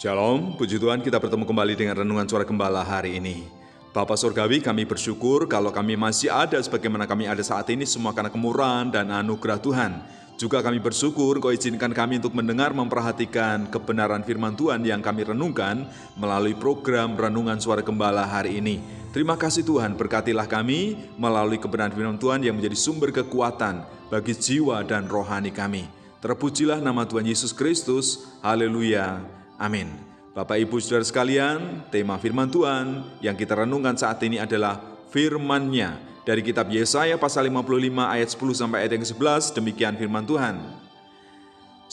Shalom, puji Tuhan kita bertemu kembali dengan Renungan Suara Gembala hari ini. Bapa Surgawi, kami bersyukur kalau kami masih ada sebagaimana kami ada saat ini semua karena kemurahan dan anugerah Tuhan. Juga kami bersyukur Kau izinkan kami untuk mendengar, memperhatikan kebenaran firman Tuhan yang kami renungkan melalui program Renungan Suara Gembala hari ini. Terima kasih Tuhan, berkatilah kami melalui kebenaran firman Tuhan yang menjadi sumber kekuatan bagi jiwa dan rohani kami. Terpujilah nama Tuhan Yesus Kristus. Haleluya. Amin. Bapak Ibu Saudara sekalian, tema firman Tuhan yang kita renungkan saat ini adalah firman-Nya dari kitab Yesaya pasal 55 ayat 10 sampai ayat yang 11. Demikian firman Tuhan.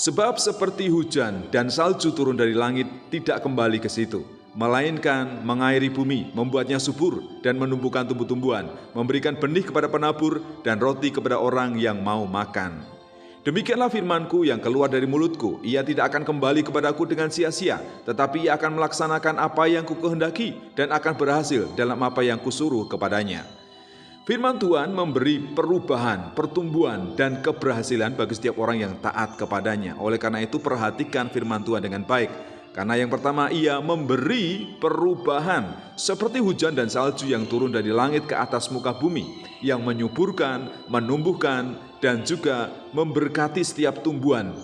Sebab seperti hujan dan salju turun dari langit tidak kembali ke situ, melainkan mengairi bumi, membuatnya subur dan menumbuhkan tumbuh-tumbuhan, memberikan benih kepada penabur dan roti kepada orang yang mau makan. Demikianlah firmanku yang keluar dari mulutku, ia tidak akan kembali kepadaku dengan sia-sia, tetapi ia akan melaksanakan apa yang kukehendaki dan akan berhasil dalam apa yang kusuruh kepadanya. Firman Tuhan memberi perubahan, pertumbuhan, dan keberhasilan bagi setiap orang yang taat kepadanya. Oleh karena itu perhatikan firman Tuhan dengan baik. Karena yang pertama, ia memberi perubahan seperti hujan dan salju yang turun dari langit ke atas muka bumi, yang menyuburkan, menumbuhkan, dan juga memberkati setiap tumbuhan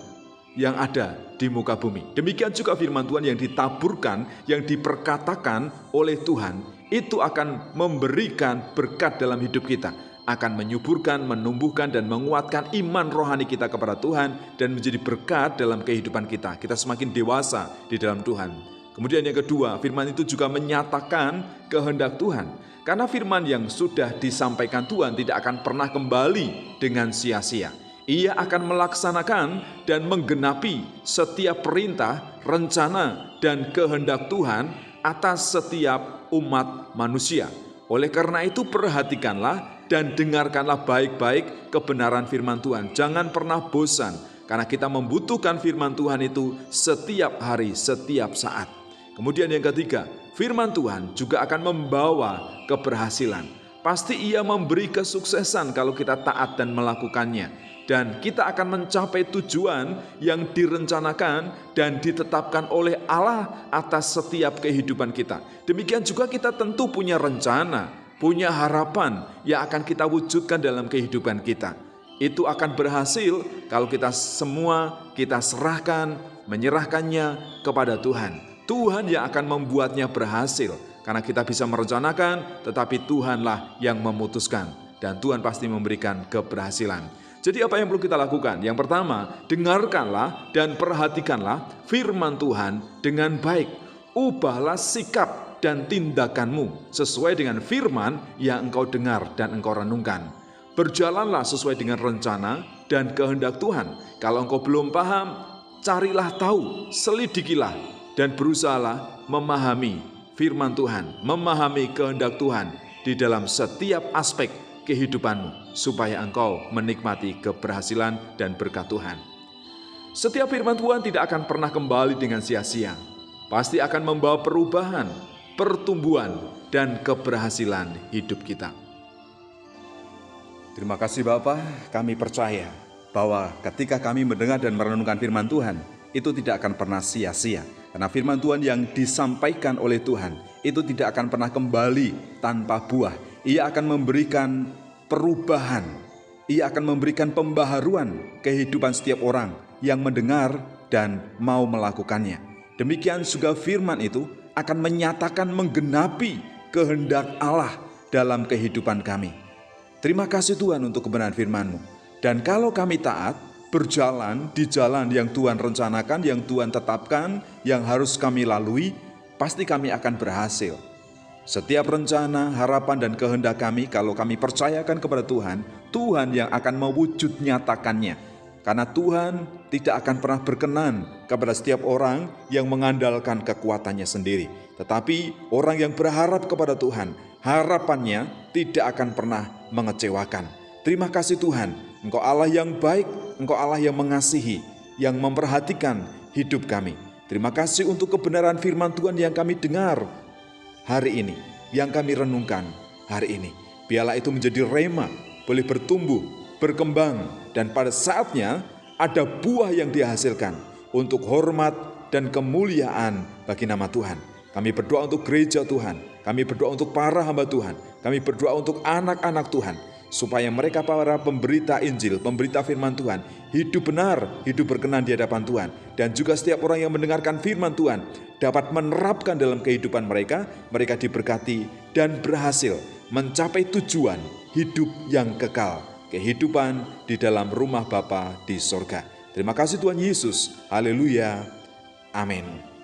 yang ada di muka bumi. Demikian juga firman Tuhan yang ditaburkan, yang diperkatakan oleh Tuhan, itu akan memberikan berkat dalam hidup kita, akan menyuburkan, menumbuhkan, dan menguatkan iman rohani kita kepada Tuhan, dan menjadi berkat dalam kehidupan kita. Kita semakin dewasa di dalam Tuhan. Kemudian yang kedua, firman itu juga menyatakan kehendak Tuhan. Karena firman yang sudah disampaikan Tuhan tidak akan pernah kembali dengan sia-sia. Ia akan melaksanakan dan menggenapi setiap perintah, rencana, dan kehendak Tuhan atas setiap umat manusia. Oleh karena itu perhatikanlah dan dengarkanlah baik-baik kebenaran firman Tuhan. Jangan pernah bosan, karena kita membutuhkan firman Tuhan itu setiap hari, setiap saat. Kemudian yang ketiga, firman Tuhan juga akan membawa keberhasilan. Pasti ia memberi kesuksesan kalau kita taat dan melakukannya. Dan kita akan mencapai tujuan yang direncanakan dan ditetapkan oleh Allah atas setiap kehidupan kita. Demikian juga kita tentu punya rencana, punya harapan yang akan kita wujudkan dalam kehidupan kita. Itu akan berhasil kalau kita semua kita serahkan, menyerahkannya kepada Tuhan. Tuhan yang akan membuatnya berhasil, karena kita bisa merencanakan, tetapi Tuhanlah yang memutuskan, dan Tuhan pasti memberikan keberhasilan. Jadi apa yang perlu kita lakukan? Yang pertama, dengarkanlah dan perhatikanlah firman Tuhan dengan baik. Ubahlah sikap dan tindakanmu sesuai dengan firman yang engkau dengar dan engkau renungkan. Berjalanlah sesuai dengan rencana dan kehendak Tuhan. Kalau engkau belum paham, carilah tahu, selidikilah, dan berusahalah memahami firman Tuhan, memahami kehendak Tuhan di dalam setiap aspek kehidupanmu, supaya engkau menikmati keberhasilan dan berkat Tuhan. Setiap firman Tuhan tidak akan pernah kembali dengan sia-sia. Pasti akan membawa perubahan, pertumbuhan, dan keberhasilan hidup kita. Terima kasih Bapak, kami percaya bahwa ketika kami mendengar dan merenungkan firman Tuhan, itu tidak akan pernah sia-sia. Karena firman Tuhan yang disampaikan oleh Tuhan, itu tidak akan pernah kembali tanpa buah. Ia akan memberikan perubahan, ia akan memberikan pembaharuan kehidupan setiap orang yang mendengar dan mau melakukannya. Demikian juga firman itu akan menyatakan menggenapi kehendak Allah dalam kehidupan kami. Terima kasih Tuhan untuk kebenaran firman-Mu. Dan kalau kami taat, berjalan di jalan yang Tuhan rencanakan, yang Tuhan tetapkan, yang harus kami lalui, pasti kami akan berhasil. Setiap rencana, harapan, dan kehendak kami, kalau kami percayakan kepada Tuhan, Tuhan yang akan mewujud nyatakannya. Karena Tuhan tidak akan pernah berkenan kepada setiap orang yang mengandalkan kekuatannya sendiri. Tetapi orang yang berharap kepada Tuhan, harapannya tidak akan pernah mengecewakan. Terima kasih Tuhan, Engkau Allah yang baik, Engkau Allah yang mengasihi, yang memperhatikan hidup kami. Terima kasih untuk kebenaran firman Tuhan yang kami dengar hari ini, yang kami renungkan hari ini. Biarlah itu menjadi rema, boleh bertumbuh, berkembang, dan pada saatnya ada buah yang dihasilkan untuk hormat, dan kemuliaan bagi nama Tuhan. Kami berdoa untuk gereja Tuhan, kami berdoa untuk para hamba Tuhan, kami berdoa untuk anak-anak Tuhan, supaya mereka para pemberita Injil, pemberita firman Tuhan, hidup benar, hidup berkenan di hadapan Tuhan. Dan juga setiap orang yang mendengarkan firman Tuhan dapat menerapkan dalam kehidupan mereka, mereka diberkati dan berhasil mencapai tujuan hidup yang kekal, kehidupan di dalam rumah Bapa di sorga. Terima kasih Tuhan Yesus, haleluya, amin.